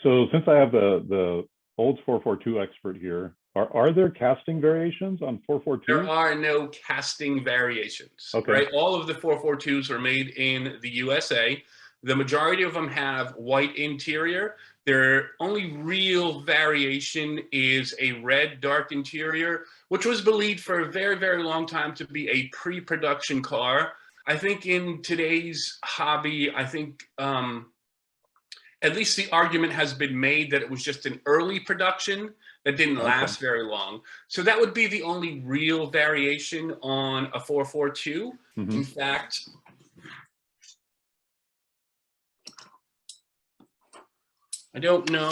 So since I have the old 442 expert here, are there casting variations on 442? There are no casting variations, Okay. right? All of the 442s are made in the USA. The majority of them have white interior. Their only real variation is a red dark interior, which was believed for a very, very long time to be a pre-production car. I think in today's hobby, I think at least the argument has been made that it was just an early production that didn't last very long. So that would be the only real variation on a 442. In fact, I don't know.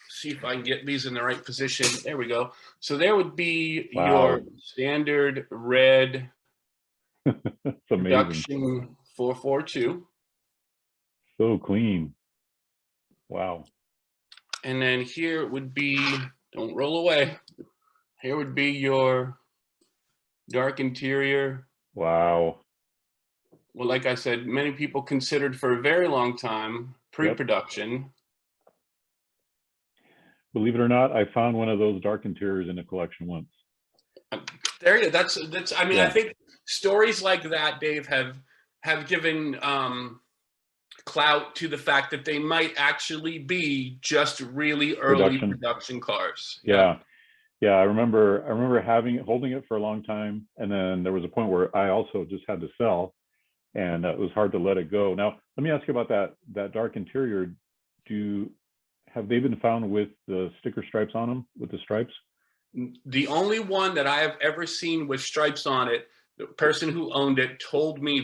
See if I can get these in the right position. There we go. So there would be your standard red production 442. So clean. Wow. And then here would be, don't roll away. Here would be your dark interior. Wow. Well, like I said, many people considered for a very long time pre-production. Yep. Believe it or not, I found one of those dark interiors in a collection once. There you go. That's. I mean, I think stories like that, Dave, have given clout to the fact that they might actually be just really early production cars. Yeah. I remember holding it for a long time, and then there was a point where I also just had to sell, and it was hard to let it go. Now, let me ask you about that dark interior. Have they been found with the sticker stripes on them, with the stripes? The only one that I have ever seen with stripes on it, the person who owned it told me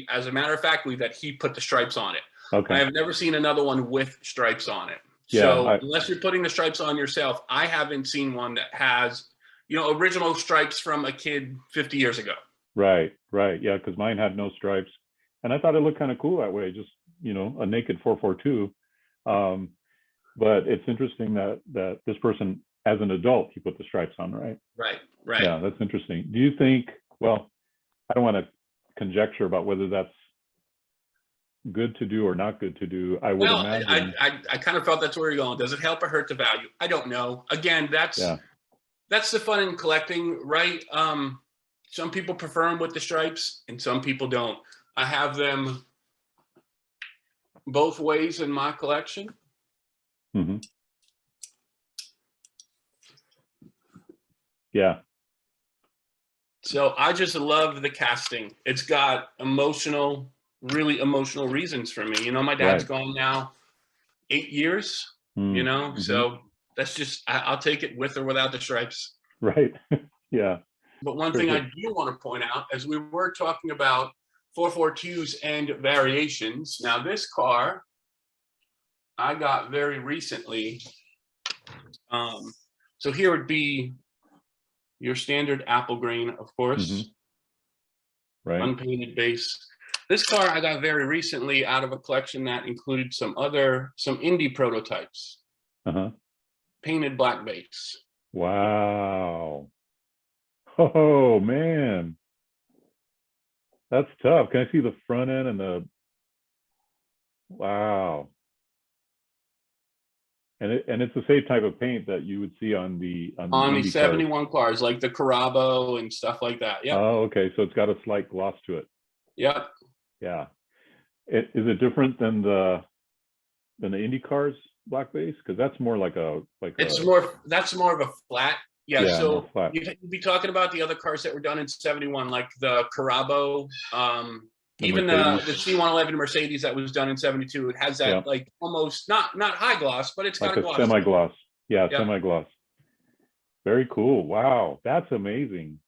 as a matter of fact, that he put the stripes on it. Okay. I have never seen another one with stripes on it. Yeah, so unless you're putting the stripes on yourself, I haven't seen one that has, original stripes from a kid 50 years ago. Right. Yeah, because mine had no stripes. And I thought it looked kind of cool that way, just, a naked 442. But it's interesting that this person, as an adult, he put the stripes on, right? Right. Yeah, that's interesting. Do you think, well, I don't want to conjecture about whether that's good to do or not good to do. I would imagine. I kind of felt that's where you're going. Does it help or hurt the value? I don't know. Again, that's the fun in collecting, right? Some people prefer them with the stripes and some people don't. I have them both ways in my collection. Yeah. So I just love the casting. It's got really emotional reasons for me. My dad's gone now 8 years, so that's just, I'll take it with or without the stripes. Right. Yeah. But one thing I do want to point out, as we were talking about 442s and variations, now this car I got very recently. So here would be your standard apple green, of course. Right. Unpainted base. This car I got very recently out of a collection that included some indie prototypes. Painted black base. Wow. Oh man. That's tough. Can I see the front end and wow. And it's the same type of paint that you would see on the 71 cars, like the Carabo and stuff like that. Yeah. Oh, okay. So it's got a slight gloss to it. Yep. Yeah. Is it different than the Indy cars black base? Because that's more like that's more of a flat. Yeah. So you'd be talking about the other cars that were done in 71, like the Carabo, even the C111 Mercedes that was done in 72. It has that like almost not high gloss, but it's got a gloss. Semi-gloss. Yeah, semi-gloss. Very cool. Wow, that's amazing.